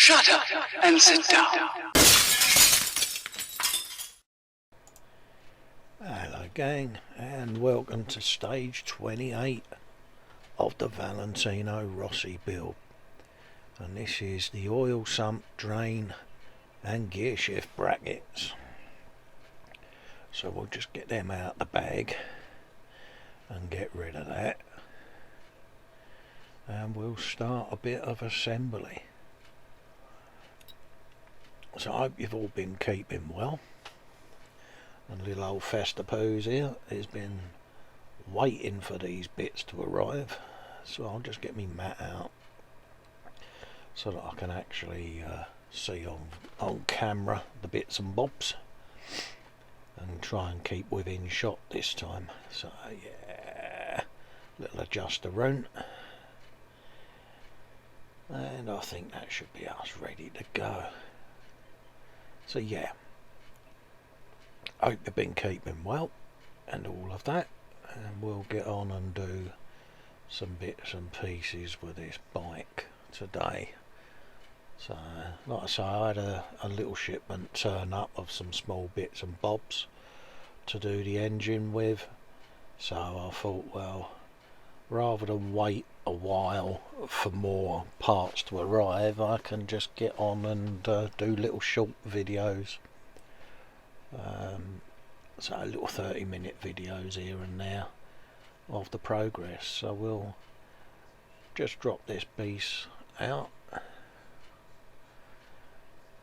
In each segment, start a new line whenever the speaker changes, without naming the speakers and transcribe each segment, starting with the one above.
Shut up and sit down.
Hello gang, and welcome to stage 28 of the Valentino Rossi build. And this is the oil sump, drain and gear shift brackets. So we'll just get them out the bag and get rid of that. And we'll start a bit of assembly. So I hope you've all been keeping well. And little old Festapose here has been waiting for these bits to arrive. So I'll just get me mat out so that I can actually see on camera the bits and bobs. And try and keep within shot this time. So yeah, little adjuster round. And I think that should be us ready to go. So yeah, hope you've been keeping well and all of that, and we'll get on and do some bits and pieces with this bike today. So like I say, I had a little shipment turn up of some small bits and bobs to do the engine with, so I thought, well, rather than wait a while for more parts to arrive, I can just get on and do little short videos. So little 30-minute videos here and there of the progress. So we'll just drop this piece out,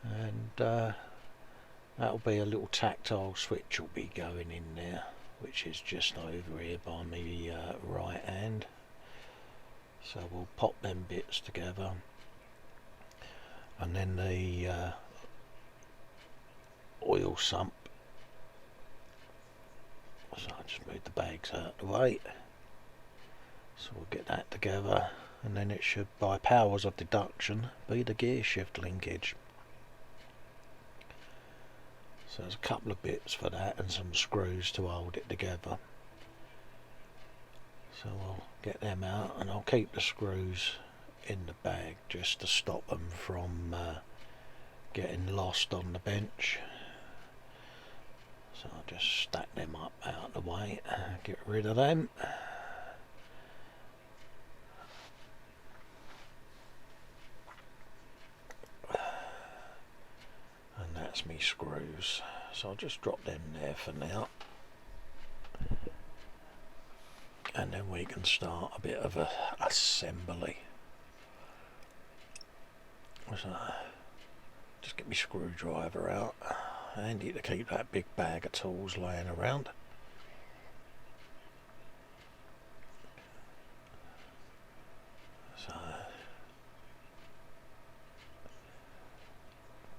and that'll be a little tactile switch will be going in there, which is just over here by me right hand. So we'll pop them bits together, and then the oil sump. So I'll just move the bags out of the way. So we'll get that together, and then it should, by powers of deduction, be the gear shift linkage. So there's a couple of bits for that and some screws to hold it together. So we'll get them out, and I'll keep the screws in the bag just to stop them from getting lost on the bench. So I'll just stack them up out of the way, get rid of them. And that's me screws. So I'll just drop them there for now. And then we can start a bit of a assembly. So just get my screwdriver out. Handy to keep that big bag of tools laying around. So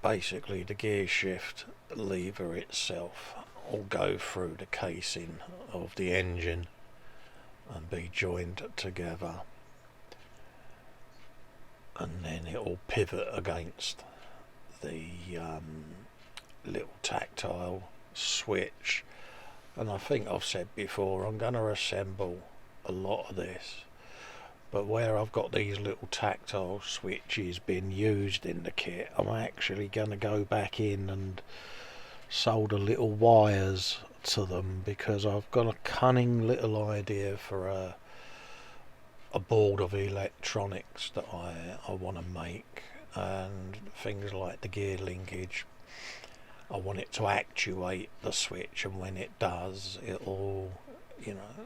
basically the gear shift lever itself will go through the casing of the engine and be joined together, and then it will pivot against the little tactile switch. And I think I've said before, I'm going to assemble a lot of this, but where I've got these little tactile switches being used in the kit, I'm actually going to go back in and solder little wires to them, because I've got a cunning little idea for a board of electronics that I want to make, and things like the gear linkage. I want it to actuate the switch, and when it does, it'll, you know,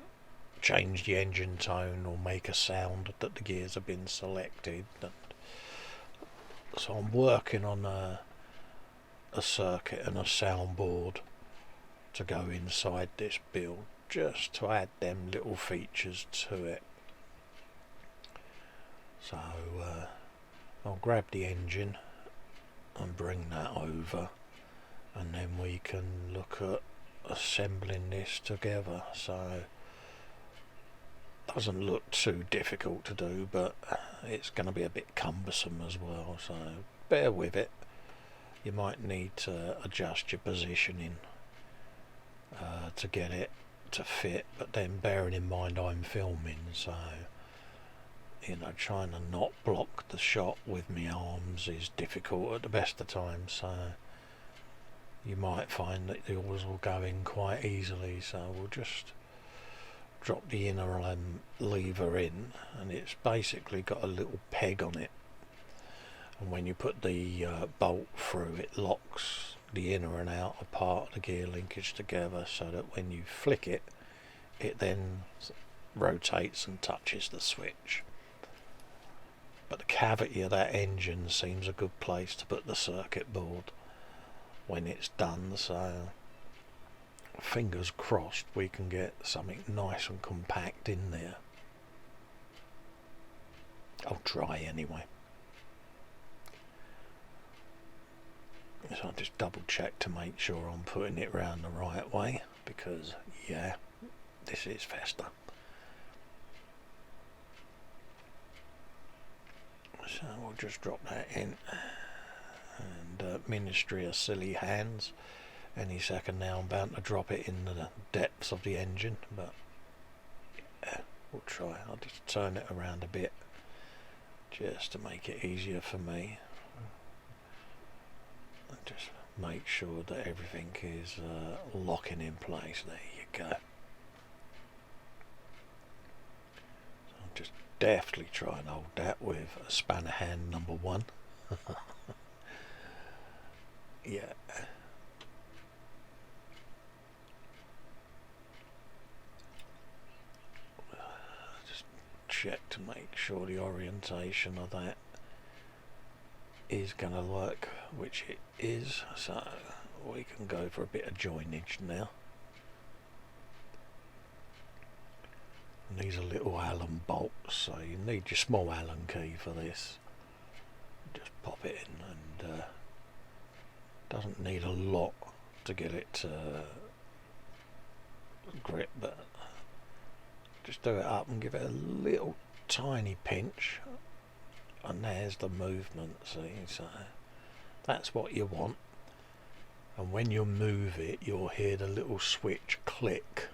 change the engine tone or make a sound that the gears have been selected. And so I'm working on a circuit and a soundboard to go inside this build, just to add them little features to it. So I'll grab the engine and bring that over, and then we can look at assembling this together. So it doesn't look too difficult to do, but it's going to be a bit cumbersome as well, so bear with it. You might need to adjust your positioning to get it to fit, but then bearing in mind I'm filming, so you know, trying to not block the shot with my arms is difficult at the best of times, so you might find that the oars will go in quite easily. So we'll just drop the inner lever in, and it's basically got a little peg on it, and when you put the bolt through, it locks the inner and outer part of the gear linkage together, so that when you flick it, it then rotates and touches the switch. But the cavity of that engine seems a good place to put the circuit board when it's done, so fingers crossed we can get something nice and compact in there. I'll try anyway. So I'll just double check to make sure I'm putting it round the right way, because yeah, this is Festa. So we'll just drop that in, and Ministry of Silly Hands. Any second now I'm bound to drop it in the depths of the engine, but yeah, we'll try. I'll just turn it around a bit just to make it easier for me. And just make sure that everything is locking in place. There you go. So I'll just deftly try and hold that with a spanner hand number 1. Yeah. Just check to make sure the orientation of that is going to work, which it is, so we can go for a bit of joinage now. And these are little Allen bolts, so you need your small Allen key for this. Just pop it in, and doesn't need a lot to get it to grip, but just do it up and give it a little tiny pinch, and there's the movement, see, so that's what you want. And when you move it, you'll hear the little switch click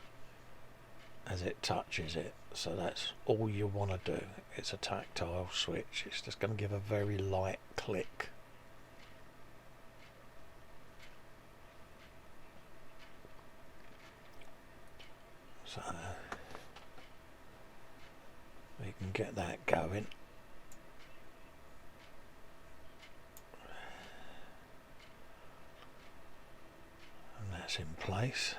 as it touches it, so that's all you want to do. It's a tactile switch, it's just going to give a very light click. So we can get that going. And that's in place.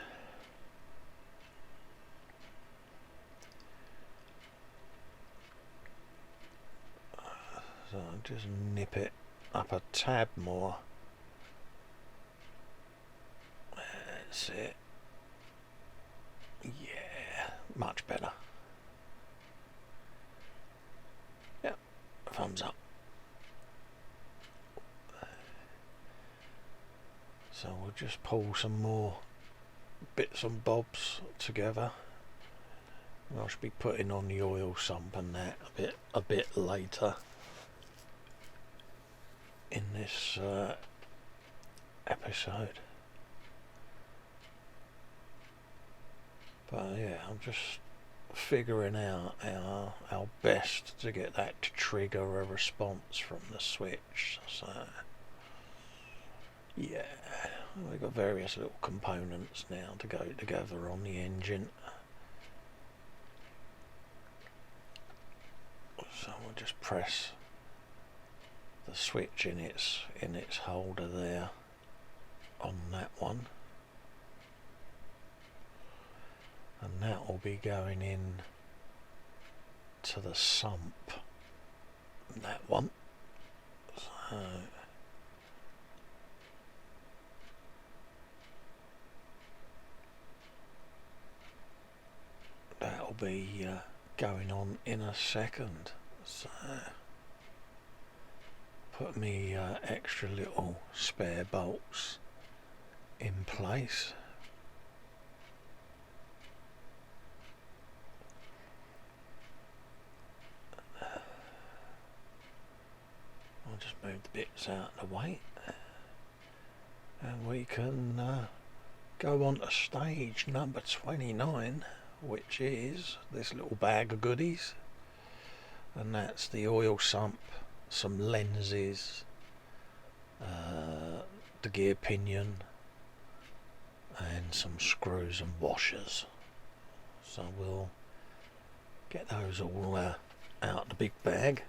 So I'll just nip it up a tad more. That's it. Yeah, much better. Yep, thumbs up. So we'll just pull some more bits and bobs together. And I should be putting on the oil sump and that a bit later in this episode. But yeah, I'm just figuring out how best to get that to trigger a response from the switch. So yeah, we've got various little components now to go together on the engine. So we'll just press the switch in its holder there on that one, and that will be going in to the sump, that one. So that'll be going on in a second. So put me extra little spare bolts in place. I'll just move the bits out of the way, and we can go on to stage number 29, which is this little bag of goodies. and that's the oil sump, some lenses, the gear pinion, and some screws and washers. So we'll get those all out the big bag,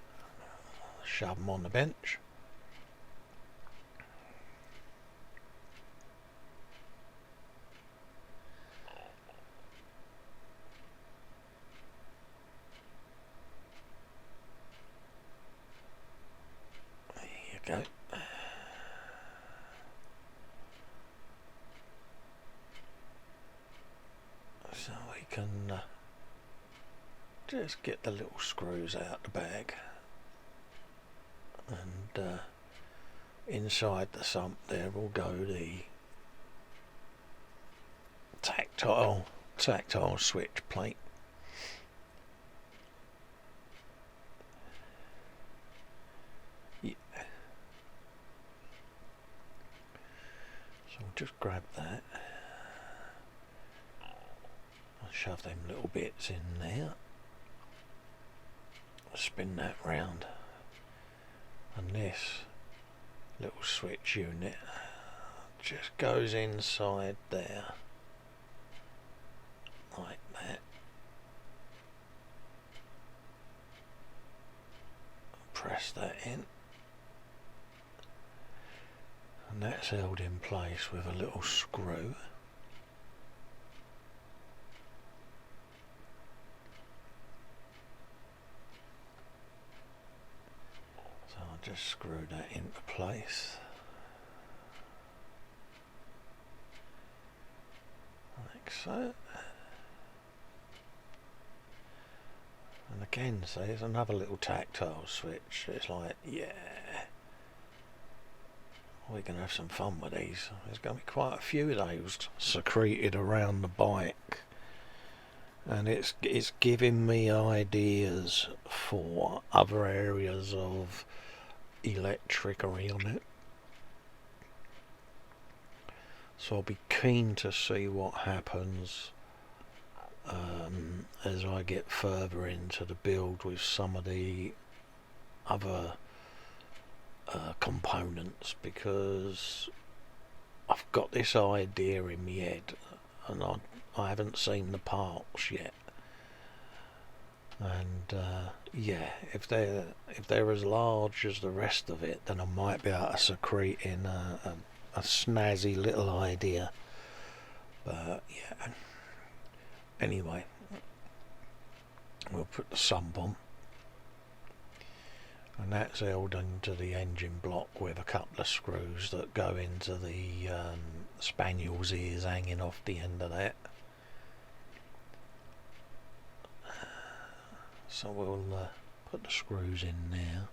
shove them on the bench. There you go. So we can just get the little screws out the bag, and inside the sump there will go the tactile switch plate. Yeah. So we'll just grab that. Shove them little bits in there, spin that round, and this little switch unit just goes inside there like that. Press that in, and that's held in place with a little screw. Just screw that into place like so, and again, see, there's another little tactile switch. It's like, yeah, we can have some fun with these. There's going to be quite a few of those secreted around the bike, and it's giving me ideas for other areas of electric around it. So I'll be keen to see what happens as I get further into the build with some of the other components, because I've got this idea in my head and I haven't seen the parts yet. And yeah, if they're as large as the rest of it, then I might be able to secrete in a snazzy little idea. But yeah, anyway, we'll put the sump on, and that's held into the engine block with a couple of screws that go into the spaniel's ears hanging off the end of that. So we'll put the screws in there.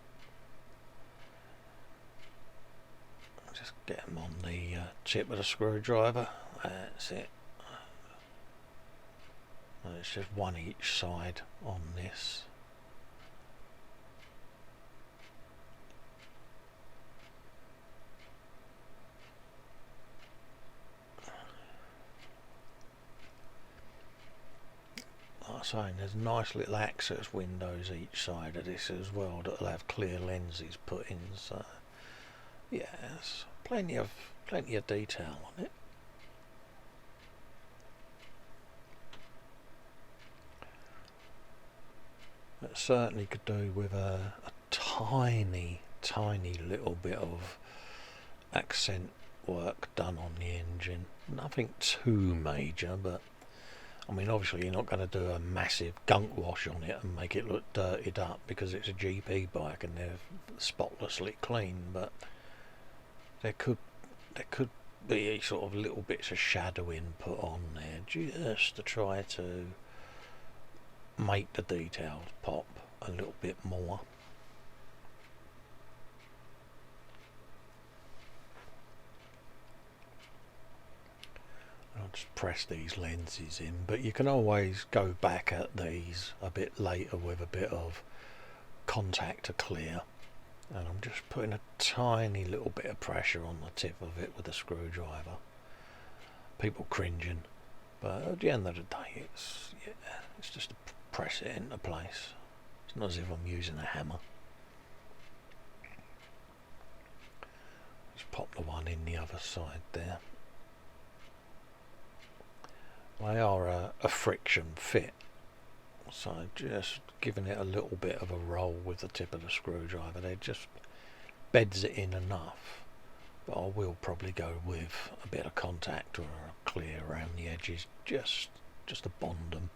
Just get them on the tip of the screwdriver. That's it. And it's just one each side on this. Like I'm saying, there's nice little access windows each side of this as well that'll have clear lenses put in, so yeah, there's plenty of detail on it. It certainly could do with a tiny little bit of accent work done on the engine. Nothing too major, but I mean, obviously you're not going to do a massive gunk wash on it and make it look dirtied up because it's a GP bike and they're spotlessly clean, but there could be sort of little bits of shadowing put on there just to try to make the details pop a little bit more. I'll just press these lenses in, but you can always go back at these a bit later with a bit of contact to clear, and I'm just putting a tiny little bit of pressure on the tip of it with a screwdriver. People cringing, but at the end of the day it's just to press it into place. It's not as if I'm using a hammer. Just pop the one in the other side there. They are a friction fit, so just giving it a little bit of a roll with the tip of the screwdriver there just beds it in enough. But I will probably go with a bit of contact or a clear around the edges just to bond them.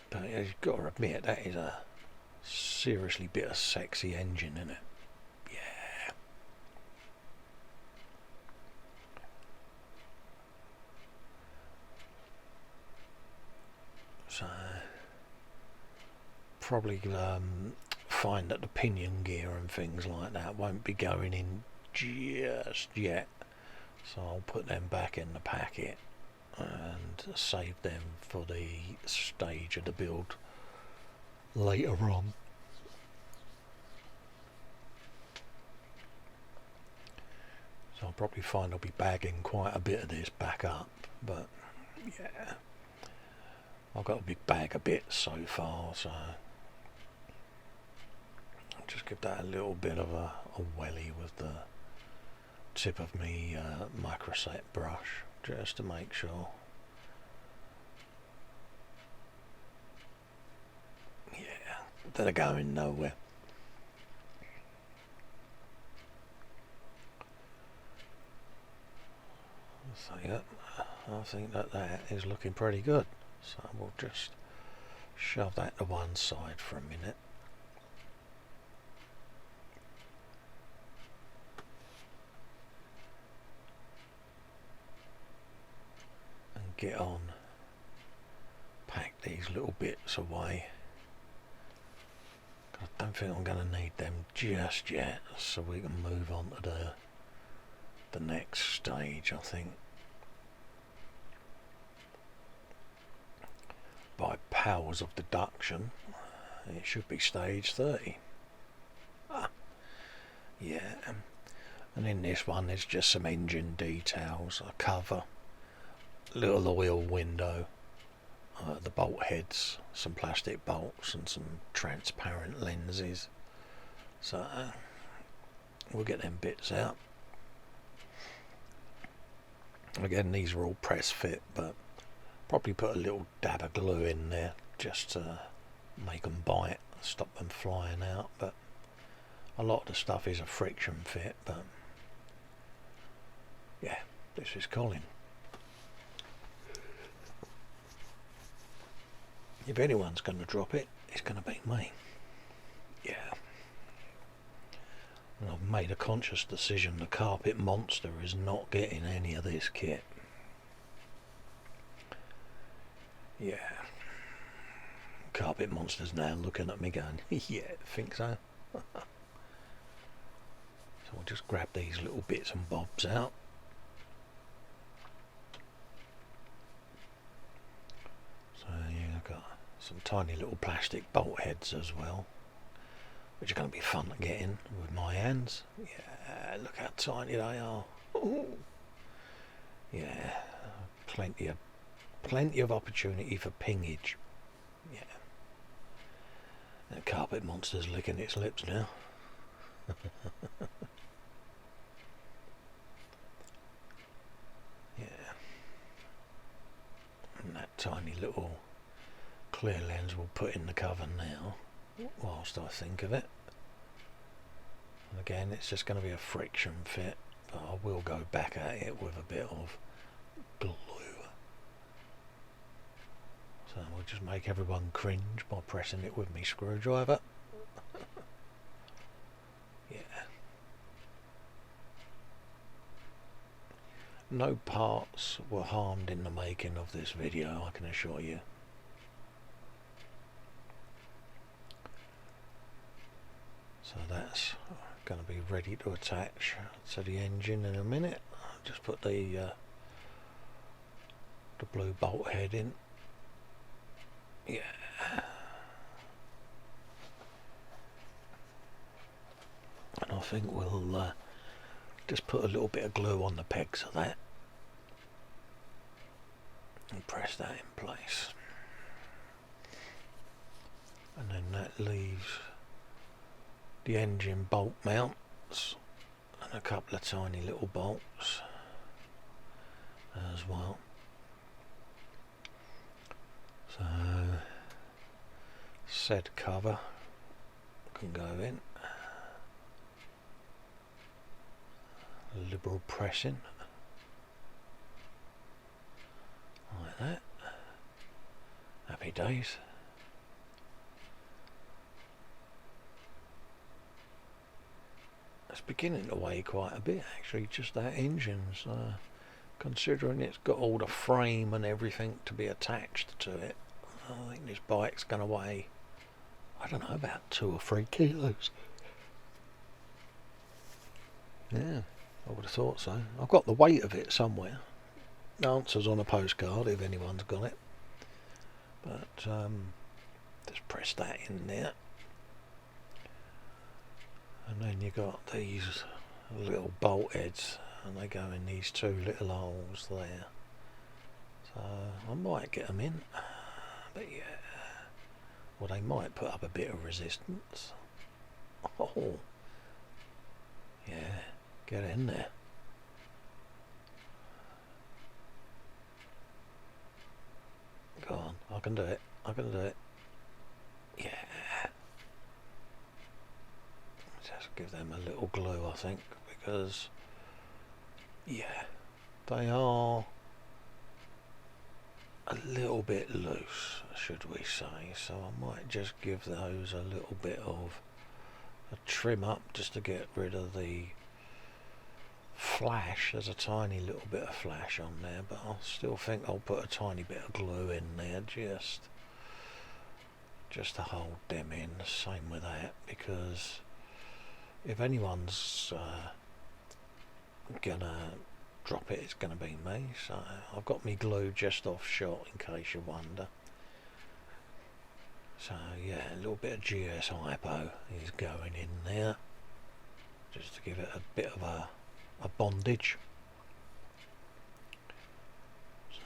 But you've got to admit, that is a seriously bit of sexy engine, isn't it? Yeah. So probably find that the pinion gear and things like that won't be going in just yet, so I'll put them back in the packet and save them for the stage of the build later on. So I'll probably find I'll be bagging quite a bit of this back up, but yeah, I've got a big bag of bits so far, so I'll just give that a little bit of a welly with the tip of me microset brush, just to make sure. Yeah, they're going nowhere. So yeah, I think that is looking pretty good. So we'll just shove that to one side for a minute. And get on, pack these little bits away. I don't think I'm going to need them just yet, so we can move on to the next stage, I think. By powers of deduction, it should be stage 30. Yeah, and in this one there's just some engine details, a cover, little oil window, the bolt heads, some plastic bolts and some transparent lenses. So we'll get them bits out. Again, these are all press fit, but probably put a little dab of glue in there just to make them bite, stop them flying out. But a lot of the stuff is a friction fit, but yeah, this is Colin. If anyone's going to drop it, it's going to be me. Yeah. And I've made a conscious decision, the Carpet Monster is not getting any of this kit. Yeah. Carpet Monster's now looking at me going, yeah, think so. So we'll just grab these little bits and bobs out. So yeah, I've got some tiny little plastic bolt heads as well, which are going to be fun to get in with my hands. Yeah, look how tiny they are. Ooh. Yeah, plenty of opportunity for pingage. Yeah. That Carpet Monster's licking its lips now. Yeah. And that tiny little clear lens we'll put in the cover now, whilst I think of it. And again, it's just going to be a friction fit, but I will go back at it with a bit of glue. So we'll just make everyone cringe by pressing it with my screwdriver. Yeah. No parts were harmed in the making of this video, I can assure you. So that's going to be ready to attach to the engine in a minute. I'll just put the blue bolt head in. Yeah. And I think we'll just put a little bit of glue on the pegs of that. and press that in place, and then that leaves the engine bolt mounts and a couple of tiny little bolts as well. So said cover can go in, liberal pressing like that. Happy days. It's beginning to weigh quite a bit actually, just that engine, so considering it's got all the frame and everything to be attached to it, I think this bike's going to weigh, I don't know, about 2 or 3 kilos. Yeah, I would have thought so. I've got the weight of it somewhere. The answer's on a postcard if anyone's got it. But just press that in there. And then you got these little bolt heads, and they go in these 2 little holes there. So I might get them in, but yeah, well, they might put up a bit of resistance. Oh, yeah, get in there. Go on, I can do it. I can do it. Yeah. Just give them a little glue, I think, because yeah, they are a little bit loose, should we say, so I might just give those a little bit of a trim up just to get rid of the flash. There's a tiny little bit of flash on there, but I still think I'll put a tiny bit of glue in there just to hold them in. Same with that, because if anyone's gonna drop it, it's gonna be me. So I've got me glue just off shot in case you wonder. So yeah, a little bit of GS Hypo is going in there just to give it a bit of a bondage. So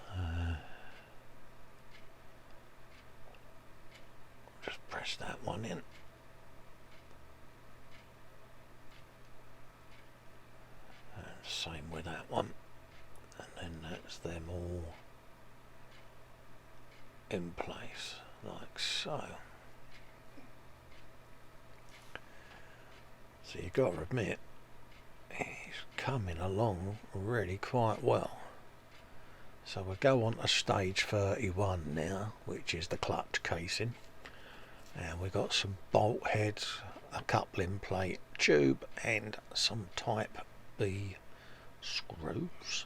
just press that one in. Same with that one, and then that's them all in place like so. So you've got to admit, he's coming along really quite well. So we'll go on to stage 31 now, which is the clutch casing, and we've got some bolt heads, a coupling plate, tube, and some type B screws.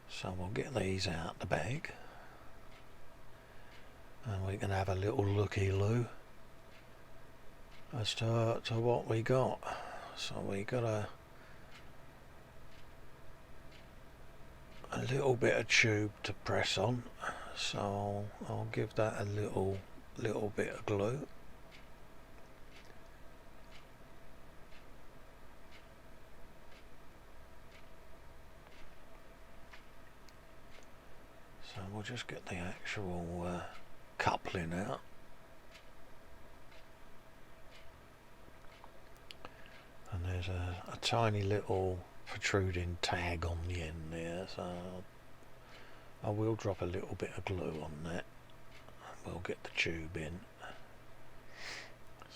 So we'll get these out the bag, and we can have a little looky-loo as to what we got. So we got a little bit of tube to press on, so I'll give that a little bit of glue. So we'll just get the actual coupling out. And there's a tiny little protruding tag on the end there, so I will drop a little bit of glue on that. We'll get the tube in.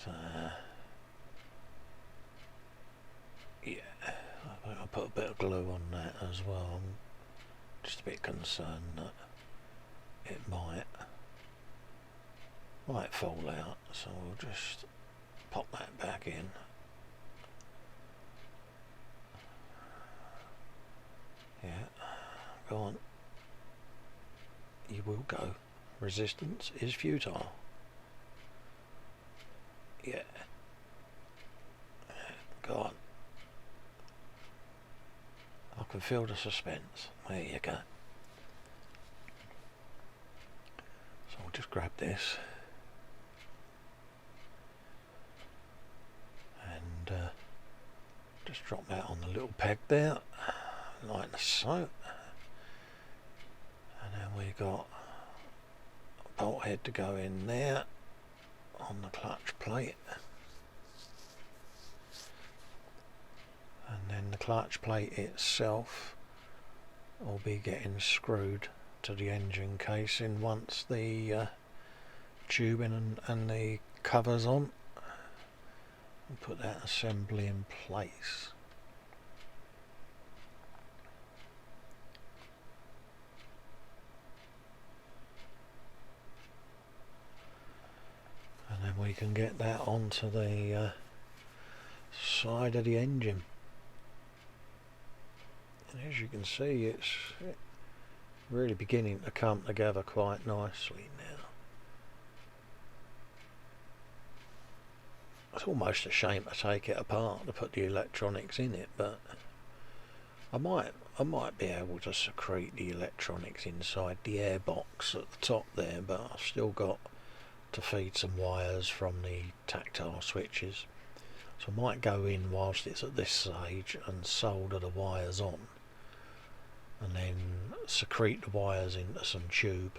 So yeah, I think I'll put a bit of glue on that as well. I'm just a bit concerned that it might fall out, so we'll just pop that back in. Yeah, go on. You will go. Resistance is futile. Yeah. Go on. I can feel the suspense. There you go. So I'll just grab this and just drop that on the little peg there, like so. And now we got a bolt head to go in there on the clutch plate, and then the clutch plate itself will be getting screwed to the engine casing once the tubing and the covers on, and put that assembly in place. And then we can get that onto the side of the engine. And as you can see, it's really beginning to come together quite nicely now. It's almost a shame to take it apart to put the electronics in it, but I might be able to secrete the electronics inside the airbox at the top there, but I've still got to feed some wires from the tactile switches, so I might go in whilst it's at this stage and solder the wires on, and then secrete the wires into some tube,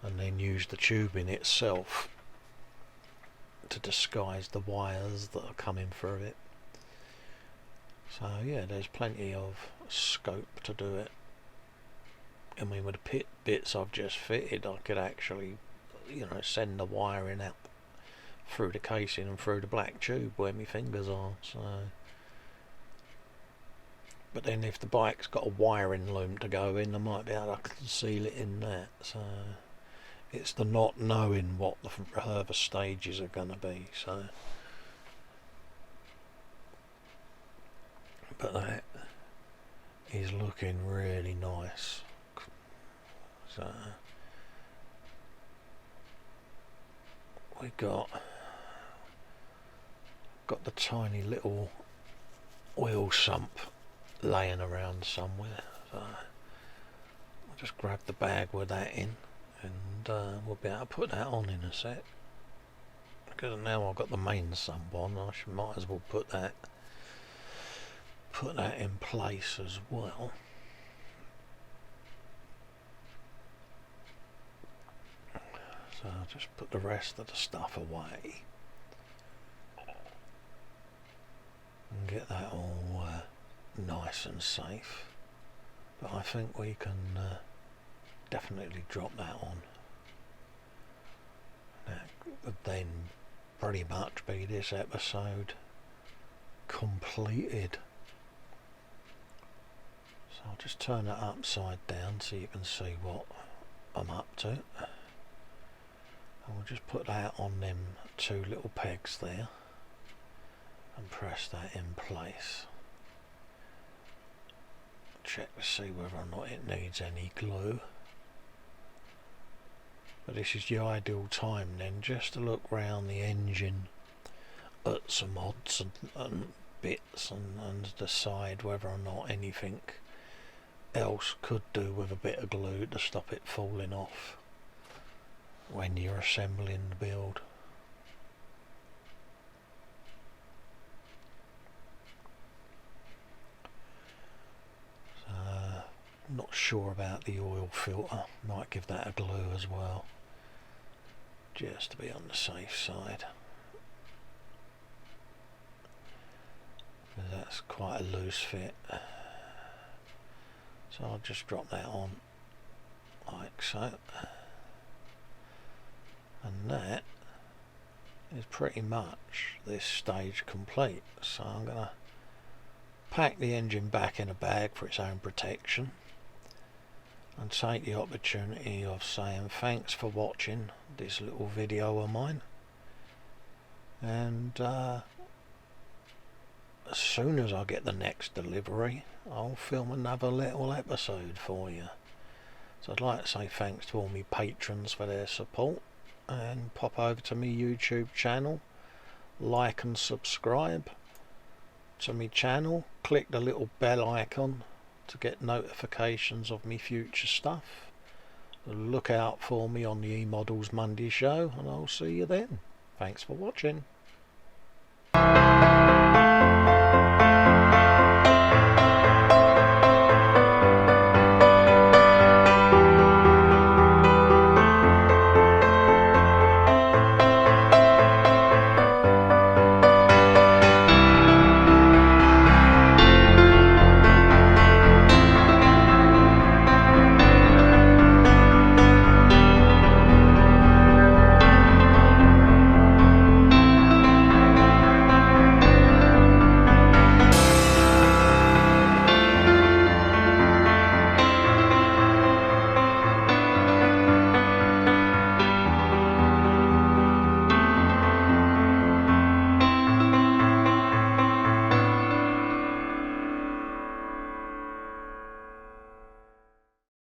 and then use the tubing itself to disguise the wires that are coming through it. So yeah, there's plenty of scope to do it. I mean, with the pit bits I've just fitted, I could actually, you know, send the wiring out through the casing and through the black tube where my fingers are. So, but then if the bike's got a wiring loom to go in, I might be able to conceal it in that. So it's the not knowing what the further stages are going to be. So, but that is looking really nice. So we got the tiny little oil sump laying around somewhere, so I'll just grab the bag with that in, and we'll be able to put that on in a sec, because now I've got the main sump on. I might as well put that in place as well. So I'll just put the rest of the stuff away and get that all nice and safe. But I think we can definitely drop that on. That would then pretty much be this episode completed. So I'll just turn it upside down so you can see what I'm up to. And we'll just put that on them two little pegs there and press that in place. Check to see whether or not it needs any glue. But this is the ideal time then just to look round the engine at some odds and bits and decide whether or not anything else could do with a bit of glue to stop it falling off when you're assembling the build. Not sure about the oil filter, might give that a glue as well, just to be on the safe side. That's quite a loose fit, so I'll just drop that on like so. And that is pretty much this stage complete. So I'm going to pack the engine back in a bag for its own protection and take the opportunity of saying thanks for watching this little video of mine, and as soon as I get the next delivery I'll film another little episode for you. So I'd like to say thanks to all my patrons for their support, and pop over to my YouTube channel, like and subscribe to my channel, click the little bell icon to get notifications of me future stuff. Look out for me on the eModels Monday show, and I'll see you then. Thanks for watching.